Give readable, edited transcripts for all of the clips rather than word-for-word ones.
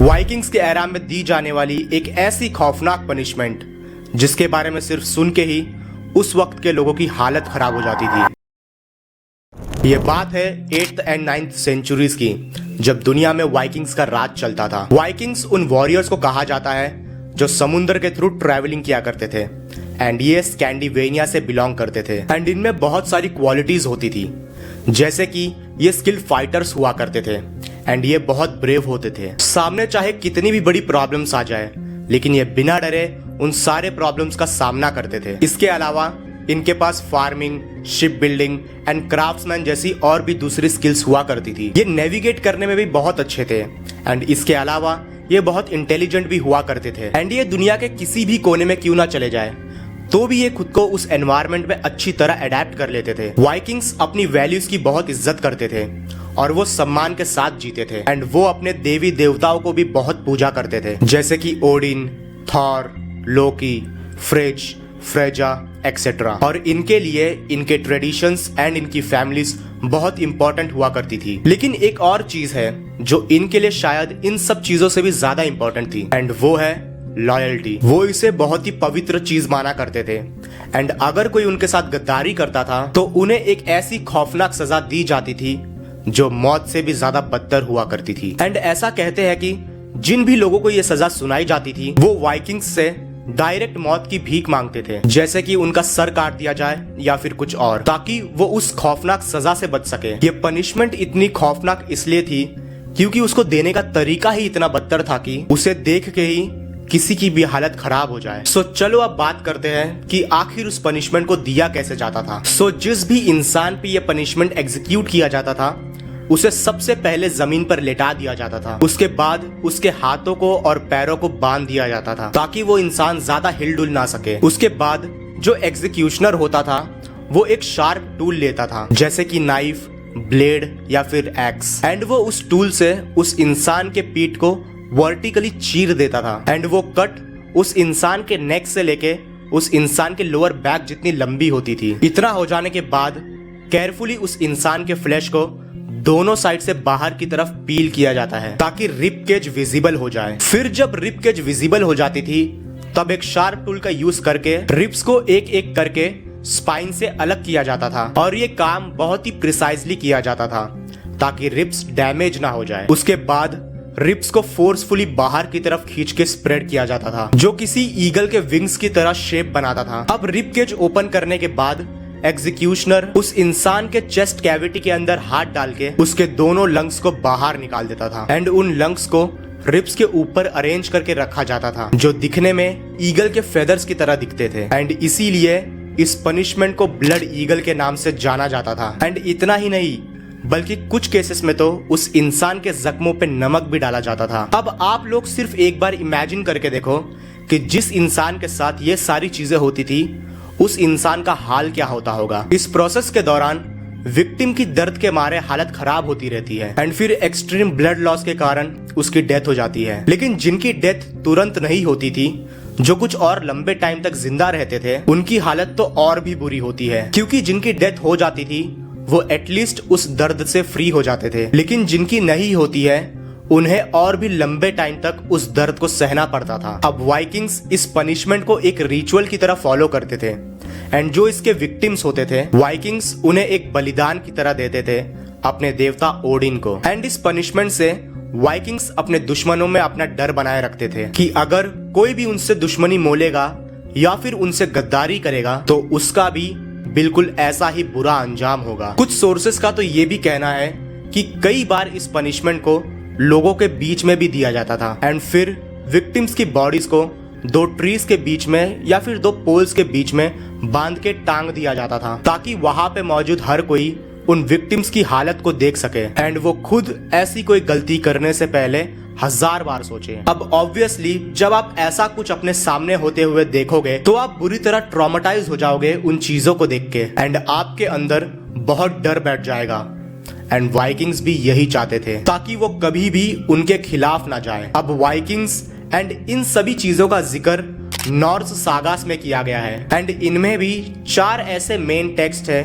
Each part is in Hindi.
वाइकिंग्स के एरा में दी जाने वाली एक ऐसी खौफनाक पनिशमेंट जिसके बारे में सिर्फ सुन के ही उस वक्त के लोगों की हालत खराब हो जाती थी। ये बात है 8th एंड 9th सेंचुरीज की, जब दुनिया में वाइकिंग्स का राज चलता था। वाइकिंग्स उन वॉरियर्स को कहा जाता है जो समुद्र के थ्रू ट्रैवलिंग किया करते थे एंड ये स्कैंडिनेविया से बिलोंग करते थे एंड इनमें बहुत सारी क्वालिटीज होती थी, जैसे कि ये स्किल्ड फाइटर्स हुआ करते थे एंड ये बहुत ब्रेव होते थे। सामने चाहे कितनी भी बड़ी प्रॉब्लम्स आ जाए, लेकिन ये बिना डरे उन सारे प्रॉब्लम्स का सामना करते थे। इसके अलावा इनके पास farming, ship building and craftsman जैसी और भी दूसरी स्किल्स हुआ करती थी। ये नेविगेट करने में भी बहुत अच्छे थे एंड इसके अलावा ये बहुत इंटेलिजेंट भी हुआ करते थे एंड ये दुनिया के किसी भी कोने में क्यों ना चले जाए तो भी ये खुद को उस एनवायरनमेंट में अच्छी तरह अडेप्ट कर लेते थे। वाइकिंग्स अपनी वैल्यूज की बहुत इज्जत करते थे और वो सम्मान के साथ जीते थे एंड वो अपने देवी देवताओं को भी बहुत पूजा करते थे, जैसे कि ओडिन, थॉर, लोकी, फ्रिज, फ्रेजा एक्सेट्रा। और इनके लिए इनके ट्रेडिशंस एंड इनकी फैमिलीज बहुत इंपॉर्टेंट हुआ करती थी। लेकिन एक और चीज है जो इनके लिए शायद इन सब चीजों से भी ज्यादा इंपॉर्टेंट थी एंड वो है लॉयल्टी। वो इसे बहुत ही पवित्र चीज माना करते थे एंड अगर कोई उनके साथ गद्दारी करता था तो उन्हें एक ऐसी खौफनाक सजा दी जाती थी जो मौत से भी ज्यादा बदतर हुआ करती थी। एंड ऐसा कहते हैं कि जिन भी लोगों को ये सजा सुनाई जाती थी वो वाइकिंग्स से डायरेक्ट मौत की भीख मांगते थे, जैसे कि उनका सर काट दिया जाए या फिर कुछ और, ताकि वो उस खौफनाक सजा से बच सके। ये पनिशमेंट इतनी खौफनाक इसलिए थी क्योंकि उसको देने का तरीका ही इतना बदतर था कि उसे देख के ही किसी की भी हालत खराब हो जाए। सो चलो अब बात करते हैं कि आखिर उस पनिशमेंट को दिया कैसे जाता था। सो जिस भी इंसान पे ये पनिशमेंट एग्जीक्यूट किया जाता था उसे सबसे पहले जमीन पर लेटा दिया जाता था। उसके बाद उसके हाथों को और पैरों को बांध दिया जाता था ताकि वो इंसान ज्यादा हिलडुल ना सके। उसके बाद जो एग्जीक्यूशनर होता था वो एक शार्प टूल लेता था, जैसे कि नाइफ, ब्लेड या फिर एक्स, एंड वो उस टूल से उस इंसान के पीठ को वर्टिकली चीर देता था एंड वो कट उस इंसान के नेक से लेके उस इंसान के लोअर बैक जितनी लंबी होती थी। इतना हो जाने के बाद केयरफुली उस इंसान के फ्लैश को दोनों साइड से बाहर की तरफ पील किया जाता है ताकि रिब केज विजिबल हो जाए। फिर जब रिब केज विजिबल हो जाती थी तब एक शार्प टूल का यूज करके रिब्स को एक एक करके स्पाइन से अलग किया जाता था और ये काम बहुत ही प्रिसाइजली किया जाता था ताकि रिब्स डैमेज ना हो जाए। उसके बाद रिब्स को फोर्सफुली बाहर की तरफ खींच के स्प्रेड किया जाता था, जो किसी ईगल के विंग्स की तरह शेप बनाता था। अब रिब केज ओपन करने के बाद एग्जीक्यूशनर उस इंसान के चेस्ट कैविटी के अंदर हाथ डाल के उसके दोनों लंग्स को बाहर निकाल देता था एंड उन लंग्स को रिब्स के ऊपर अरेंज करके रखा जाता था, जो दिखने में ईगल के फेदर्स की तरह दिखते थे एंड इसीलिए इस पनिशमेंट को ब्लड ईगल के नाम से जाना जाता था। एंड इतना ही नहीं बल्कि कुछ केसेस में तो उस इंसान के जख्मों पे नमक भी डाला जाता था। अब आप लोग सिर्फ एक बार इमेजिन करके देखो कि जिस इंसान के साथ ये सारी चीजें होती थी उस इंसान का हाल क्या होता होगा। इस प्रोसेस के दौरान विक्टिम की दर्द के मारे हालत खराब होती रहती है एंड फिर एक्सट्रीम ब्लड लॉस के कारण उसकी डेथ हो जाती है। लेकिन जिनकी डेथ तुरंत नहीं होती थी, जो कुछ और लंबे टाइम तक जिंदा रहते थे, उनकी हालत तो और भी बुरी होती है, क्योंकि जिनकी डेथ हो जाती थी वो एटलीस्ट उस दर्द से फ्री हो जाते थे। लेकिन जिनकी नहीं होती है उन्हें और भी लंबे टाइम तक उस दर्द को सहना पड़ता था। अब वाइकिंग्स इस पनिशमेंट को एक रिचुअल की तरह फॉलो करते थे एंड जो इसके विक्टिम्स होते थे वाइकिंग्स उन्हें एक बलिदान की तरह देते थे अपने देवता ओडिन को। एंड इस पनिशमेंट से वाइकिंग्स अपने दुश्मनों में अपना डर बनाए रखते थे कि अगर कोई भी उनसे दुश्मनी मोलेगा या फिर उनसे गद्दारी करेगा तो उसका भी बिल्कुल ऐसा ही बुरा अंजाम होगा। कुछ सोर्सेस का तो ये भी कहना है कि कई बार इस पनिशमेंट को लोगों के बीच में भी दिया जाता था एंड फिर विक्टिम्स की बॉडीज को दो ट्रीज के बीच में या फिर दो पोल्स के बीच में बांध के टांग दिया जाता था ताकि वहां पे मौजूद हर कोई उन विक्टिम्स की हालत को देख सके एंड वो खुद ऐसी कोई गलती करने से पहले 1000 बार सोचे। अब ऑब्वियसली जब आप ऐसा कुछ अपने सामने होते हुए देखोगे तो आप बुरी तरह ट्रॉमेटाइज हो जाओगे उन चीजों को देख के एंड आपके अंदर बहुत डर बैठ जाएगा। एंड वाइकिंग्स भी यही चाहते थे ताकि वो कभी भी उनके खिलाफ ना जाए। अब वाइकिंग्स एंड इन सभी चीजों का जिक्र नॉर्स सागास में किया गया है एंड इनमें भी 4 ऐसे मेन टेक्स्ट है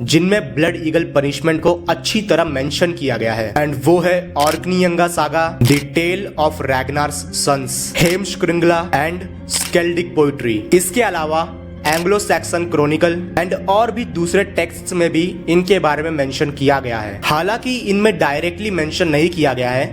जिनमें ब्लड ईगल पनिशमेंट को अच्छी तरह मेंशन किया गया है, एंड वो है Orkneyinga saga, the tale of Ragnar's sons, Heimskringla and skaldic poetry. इसके अलावा एंग्लो सैक्सन क्रॉनिकल एंड और भी दूसरे टेक्स्ट्स में भी इनके बारे में मेंशन किया गया है। हालांकि इनमें डायरेक्टली मेंशन नहीं किया गया है,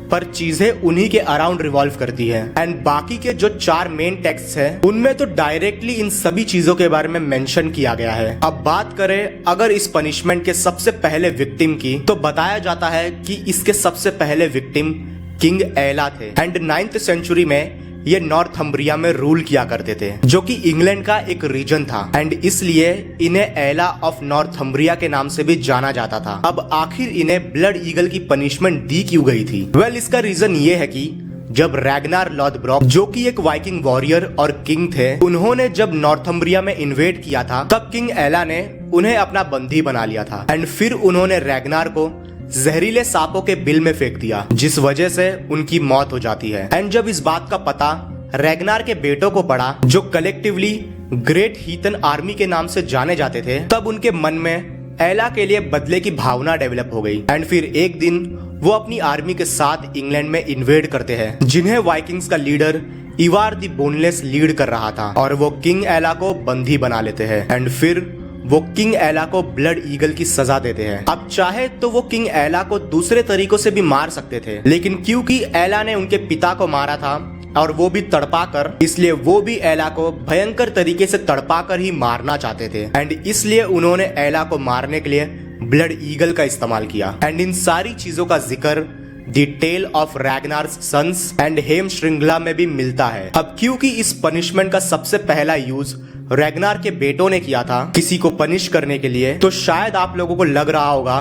पर चीजें उन्हीं के अराउंड रिवॉल्व करती है। एंड बाकी के जो 4 मेन टेक्स्ट हैं, उनमें तो डायरेक्टली इन सभी चीजों के बारे में मेंशन किया गया है। अब बात करें अगर इस पनिशमेंट के सबसे पहले विक्टिम की, तो बताया जाता है कि इसके सबसे पहले विक्टिम किंग एला थे, एंड 9th सेंचुरी में ये नॉर्थम्ब्रिया में रूल किया करते थे, जो कि इंग्लैंड का एक रीजन था, एंड इसलिए इन्हें एला ऑफ नॉर्थम्ब्रिया के नाम से भी जाना जाता था। अब आखिर इन्हें ब्लड ईगल की पनिशमेंट दी क्यों गई थी? वेल, इसका रीजन ये है कि जब रैग्नार लॉथब्रोक, जो कि एक वाइकिंग वॉरियर और किंग थे, उन्होंने जब नॉर्थम्ब्रिया में इन्वेड किया था, तब किंग एला ने उन्हें अपना बंदी बना लिया था, एंड फिर उन्होंने रैग्नार को जहरीले सांपों के बिल में फेंक दिया, जिस वजह से उनकी मौत हो जाती है। एंड जब इस बात का पता रैग्नार के बेटों को पड़ा, जो कलेक्टिवली ग्रेट हीथन आर्मी के नाम से जाने जाते थे, तब उनके मन में एला के लिए बदले की भावना डेवलप हो गई। एंड फिर एक दिन वो अपनी आर्मी के साथ इंग्लैंड में इन्वेड करते हैं, जिन्हें वाइकिंग्स का लीडर इवार द बोनलेस लीड कर रहा था, और वो किंग एला को बंदी बना लेते हैं, एंड फिर वो किंग एला को ब्लड ईगल की सजा देते हैं। अब चाहे तो वो किंग एला को दूसरे तरीकों से भी मार सकते थे, लेकिन क्योंकि एला ने उनके पिता को मारा था और वो भी तड़पा कर, इसलिए वो भी एला को भयंकर तरीके से तड़पा कर ही मारना चाहते थे, एंड इसलिए उन्होंने एला को मारने के लिए ब्लड ईगल का इस्तेमाल किया। एंड इन सारी चीजों का जिक्र the tale of Ragnar's sons and Heimskringla में भी मिलता है। अब क्योंकि इस पनिशमेंट का सबसे पहला यूज रैग्नार के बेटों ने किया था किसी को पनिश करने के लिए, तो शायद आप लोगों को लग रहा होगा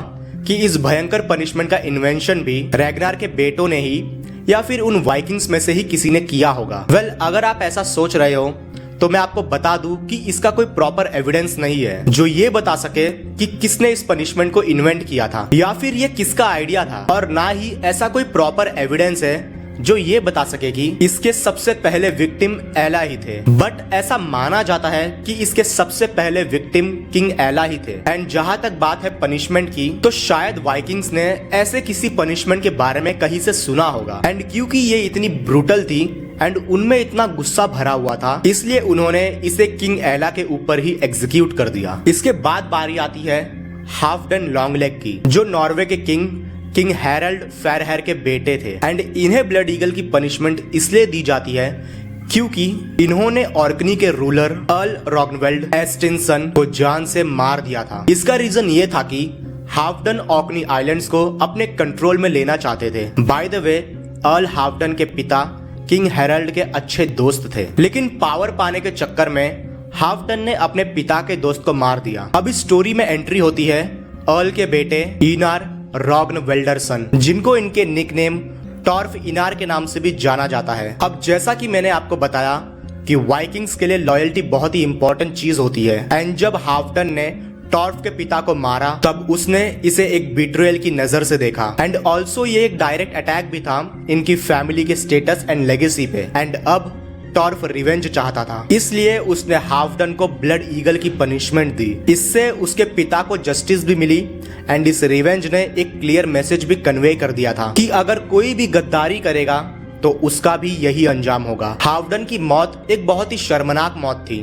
कि इस भयंकर पनिशमेंट का इन्वेंशन भी रैग्नार के बेटों ने ही या फिर उन वाइकिंग्स में से ही किसी ने किया होगा। वेल, अगर आप ऐसा सोच रहे हो तो मैं आपको बता दूं कि इसका कोई प्रॉपर एविडेंस नहीं है जो ये बता सके कि किसने इस पनिशमेंट को इन्वेंट किया था या फिर ये किसका आइडिया था, और ना ही ऐसा कोई प्रॉपर एविडेंस है जो ये बता सके कि इसके सबसे पहले विक्टिम एला ही थे। बट ऐसा माना जाता है कि इसके सबसे पहले विक्टिम किंग एला ही थे। एंड जहां तक बात है पनिशमेंट की, तो शायद वाइकिंग्स ने ऐसे किसी पनिशमेंट के बारे में कहीं से सुना होगा, एंड क्योंकि ये इतनी ब्रूटल थी एंड उनमें इतना गुस्सा भरा हुआ था, इसलिए उन्होंने इसे किंग एला के ऊपर ही एग्जीक्यूट कर दिया। इसके बाद बारी आती है हाफडन लॉन्गलेग की, जो नॉर्वे के किंग हैरल्ड फेयरहेयर के बेटे थे, एंड इन्हें ब्लड ईगल की पनिशमेंट इसलिए दी जाती है क्योंकि इन्होंने ऑर्कनी के रूलर अर्ल रॉग्नवेल्ड एस्टिनसन को जान से मार दिया था। इसका रीजन ये था कि हाफडन ऑर्कनी आइलैंड्स को अपने कंट्रोल में लेना चाहते थे। बाय द वे, अर्ल हाफडन के पिता किंग हैरल्ड के अच्छे दोस्त थे, लेकिन पावर पाने के चक्कर में हाफडन ने अपने पिता के दोस्त को मार दिया। अब इस स्टोरी में एंट्री होती है अर्ल के बेटे इनार रॉग्नवेल्डरसन, जिनको इनके निकनेम टॉर्फ इनार के नाम से भी जाना जाता है। अब जैसा कि मैंने आपको बताया कि वाइकिंग्स के लिए लॉयल्टी बहुत ही इंपॉर्टेंट चीज होती है, एंड जब हाफडन ने टॉर्फ के पिता को मारा तब उसने इसे एक बिट्रेयल की नजर से देखा, एंड ऑल्सो ये एक डायरेक्ट अटैक भी था इनकी फैमिली के स्टेटस एंड लेगेसी पे। एंड अब टॉर्फ रिवेंज चाहता था, इसलिए उसने हाफडन को ब्लड ईगल की पनिशमेंट दी। इससे उसके पिता को जस्टिस भी मिली, एंड इस रिवेंज ने एक क्लियर मैसेज भी कन्वे कर दिया था कि अगर कोई भी गद्दारी करेगा तो उसका भी यही अंजाम होगा। हाफडन की मौत एक बहुत ही शर्मनाक मौत थी,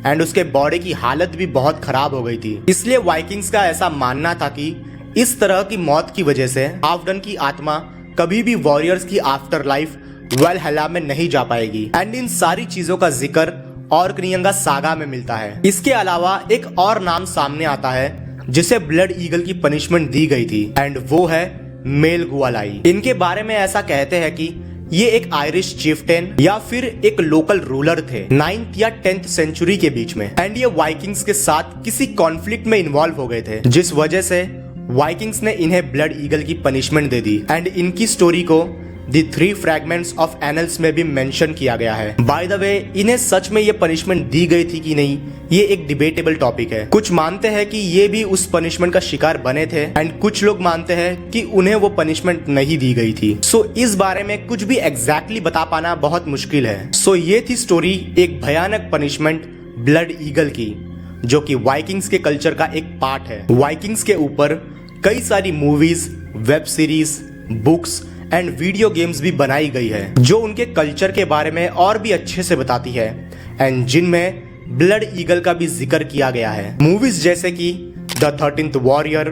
एंड उसके बॉडी की हालत भी बहुत खराब हो गई थी। इसलिए वाइकिंग्स का ऐसा मानना था कि इस तरह की मौत की वजह से हाफडन की आत्मा कभी भी वॉरियर्स की आफ्टर लाइफ वेलहला में नहीं जा पाएगी। एंड इन सारी चीजों का जिक्र ऑर्कनियंगा सागा में मिलता है। इसके अलावा एक और नाम सामने आता है जिसे ब्लड ईगल की पनिशमेंट दी गई थी, एंड वो है मेलगुआलाई। इनके बारे में ऐसा कहते हैं कि ये एक आयरिश चीफ्टेन या फिर एक लोकल रूलर थे 9th या 10th सेंचुरी के बीच में, एंड ये वाइकिंग्स के साथ किसी कॉन्फ्लिक्ट में इन्वॉल्व हो गए थे, जिस वजह से वाइकिंग्स ने इन्हें ब्लड ईगल की पनिशमेंट दे दी। एंड इनकी स्टोरी को द 3 फ्रैगमेंट्स ऑफ एनल्स में भी मेंशन किया गया है। बाय द वे, इन्हें सच में ये पनिशमेंट दी गई थी कि नहीं, ये एक डिबेटेबल टॉपिक है। कुछ मानते हैं कि ये भी उस पनिशमेंट का शिकार बने थे, एंड कुछ लोग मानते हैं कि उन्हें वो पनिशमेंट नहीं दी गई थी। सो इस बारे में कुछ भी एग्जैक्टली बता पाना बहुत मुश्किल है। सो ये थी स्टोरी एक भयानक पनिशमेंट ब्लड ईगल की, जो कि वाइकिंग्स के कल्चर का एक पार्ट है। वाइकिंग्स के ऊपर कई सारी movies, web series, books and video games भी बनाई गई है जो उनके कल्चर के बारे में और भी अच्छे से बताती है एंड जिनमें ब्लड ईगल का भी जिक्र किया गया है। मूवीज जैसे कि the 13th warrior,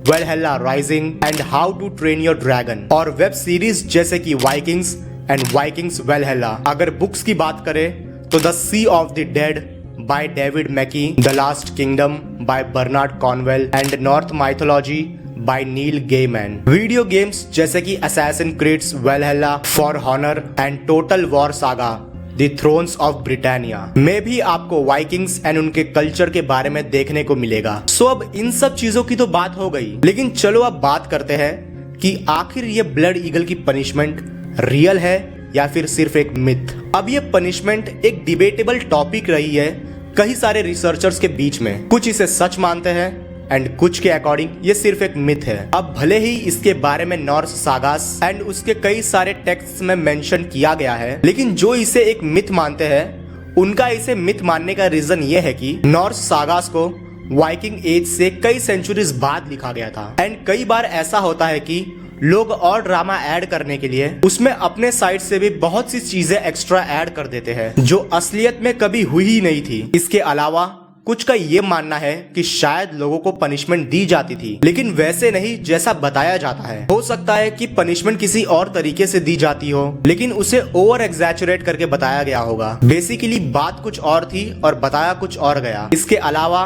Valhalla rising and how to train your dragon, और वेब सीरीज जैसे कि वाइकिंग्स एंड वाइकिंग्स वेलहेला। अगर बुक्स की बात करें तो the sea of the dead by David Mackie, the last kingdom by Bernard Cornwell and north mythology by Neil Gaiman. Video games जैसे कि Assassin's Creed Valhalla, for honor and total war saga, the thrones of Britannia में भी आपको वाइकिंग्स एंड उनके कल्चर के बारे में देखने को मिलेगा। सो अब इन सब चीजों की तो बात हो गई, लेकिन चलो अब बात करते हैं कि आखिर ये ब्लड ईगल की पनिशमेंट रियल है या फिर सिर्फ एक मिथ। अब ये पनिशमेंट एक डिबेटेबल टॉपिक रही है कई सारे रिसर्चर्स के बीच में। कुछ इसे सच मानते हैं एंड कुछ के अकॉर्डिंग ये सिर्फ एक मिथ है। अब भले ही इसके बारे में नॉर्स सागास एंड उसके कई सारे टेक्स्ट में मेंशन किया गया है, लेकिन जो इसे एक मिथ मानते हैं उनका इसे मिथ मानने का रीजन ये है कि नॉर्स सागास को वाइकिंग एज से कई सेंचुरीज बाद लिखा गया था एंड कई बार ऐसा होता है कि लोग और ड्रामा ऐड करने के लिए उसमें अपने साइड से भी बहुत सी चीजें एक्स्ट्रा ऐड कर देते हैं जो असलियत में कभी हुई ही नहीं थी। इसके अलावा कुछ का ये मानना है कि शायद लोगों को पनिशमेंट दी जाती थी लेकिन वैसे नहीं जैसा बताया जाता है। हो सकता है कि पनिशमेंट किसी और तरीके से दी जाती हो लेकिन उसे ओवर एग्जैचुरेट करके बताया गया होगा। बेसिकली बात कुछ और थी और बताया कुछ और गया। इसके अलावा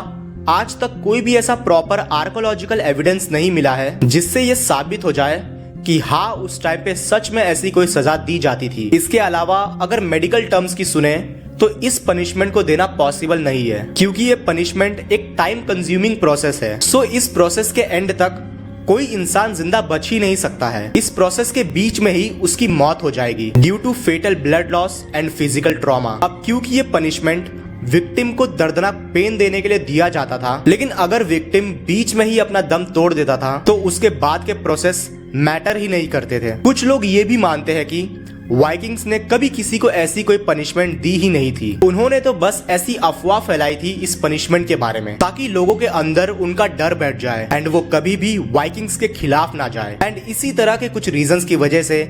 आज तक कोई भी ऐसा प्रॉपर आर्कोलॉजिकल एविडेंस नहीं मिला है जिससे ये साबित हो जाए कि हाँ उस टाइम पे सच में ऐसी कोई सजा दी जाती थी। इसके अलावा अगर मेडिकल टर्म्स की सुने तो इस पनिशमेंट को देना पॉसिबल नहीं है क्योंकि ये पनिशमेंट एक टाइम कंज्यूमिंग प्रोसेस है। सो इस प्रोसेस के एंड तक कोई इंसान जिंदा बच ही नहीं सकता है। इस प्रोसेस के बीच में ही उसकी मौत हो जाएगी due to fatal blood loss and physical trauma. अब क्योंकि ये पनिशमेंट विक्टिम को दर्दनाक पेन देने के लिए दिया जाता था, लेकिन अगर विक्टिम बीच में ही अपना दम तोड़ देता था तो उसके बाद के प्रोसेस मैटर ही नहीं करते थे। कुछ लोग ये भी मानते हैं कि वाइकिंग्स ने कभी किसी को ऐसी कोई पनिशमेंट दी ही नहीं थी। उन्होंने तो बस ऐसी अफवाह फैलाई थी इस पनिशमेंट के बारे में ताकि लोगों के अंदर उनका डर बैठ जाए एंड वो कभी भी वाइकिंग्स के खिलाफ ना जाए। एंड इसी तरह के कुछ रीजंस की वजह से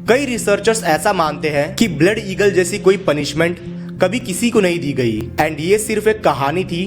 कई रिसर्चर्स ऐसा मानते हैं कि ब्लड ईगल जैसी कोई पनिशमेंट कभी किसी को नहीं दी गई एंड ये सिर्फ एक कहानी थी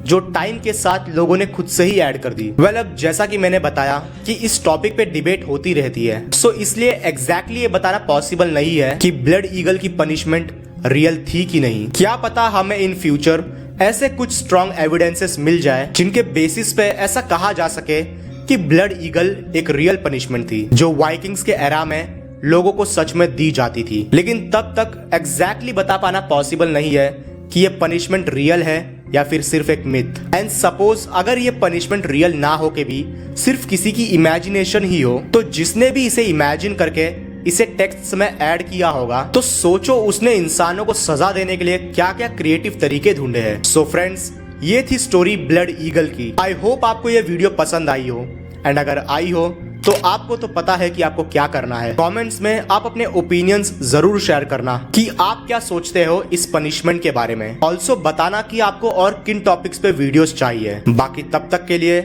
जो टाइम के साथ लोगों ने खुद से ही ऐड कर दी। अब जैसा कि मैंने बताया कि इस टॉपिक पे डिबेट होती रहती है, सो इसलिए एग्जैक्टली ये बताना पॉसिबल नहीं है कि ब्लड ईगल की पनिशमेंट रियल थी कि नहीं। क्या पता हमें इन फ्यूचर ऐसे कुछ स्ट्रॉन्ग एविडेंसेस मिल जाए जिनके बेसिस पे ऐसा कहा जा सके कि ब्लड ईगल एक रियल पनिशमेंट थी जो वाइकिंग्स के एरा में लोगों को सच में दी जाती थी। लेकिन तब तक एग्जैक्टली बता पाना पॉसिबल नहीं है कि ये पनिशमेंट रियल है या फिर सिर्फ एक मिथ। एंड सपोज अगर ये पनिशमेंट रियल ना हो के भी सिर्फ किसी की इमेजिनेशन ही हो तो जिसने भी इसे इमेजिन करके इसे टेक्स्ट में ऐड किया होगा तो सोचो उसने इंसानों को सजा देने के लिए क्या क्या क्रिएटिव तरीके ढूंढे हैं। सो फ्रेंड्स, ये थी स्टोरी ब्लड ईगल की। आई होप आपको ये वीडियो पसंद आई हो एंड अगर आई हो तो आपको तो पता है कि आपको क्या करना है। कमेंट्स में आप अपने ओपिनियंस जरूर शेयर करना कि आप क्या सोचते हो इस पनिशमेंट के बारे में। ऑल्सो बताना कि आपको और किन टॉपिक्स पे वीडियोस चाहिए। बाकी तब तक के लिए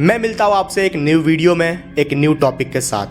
मैं मिलता हूँ आपसे एक न्यू वीडियो में एक न्यू टॉपिक के साथ।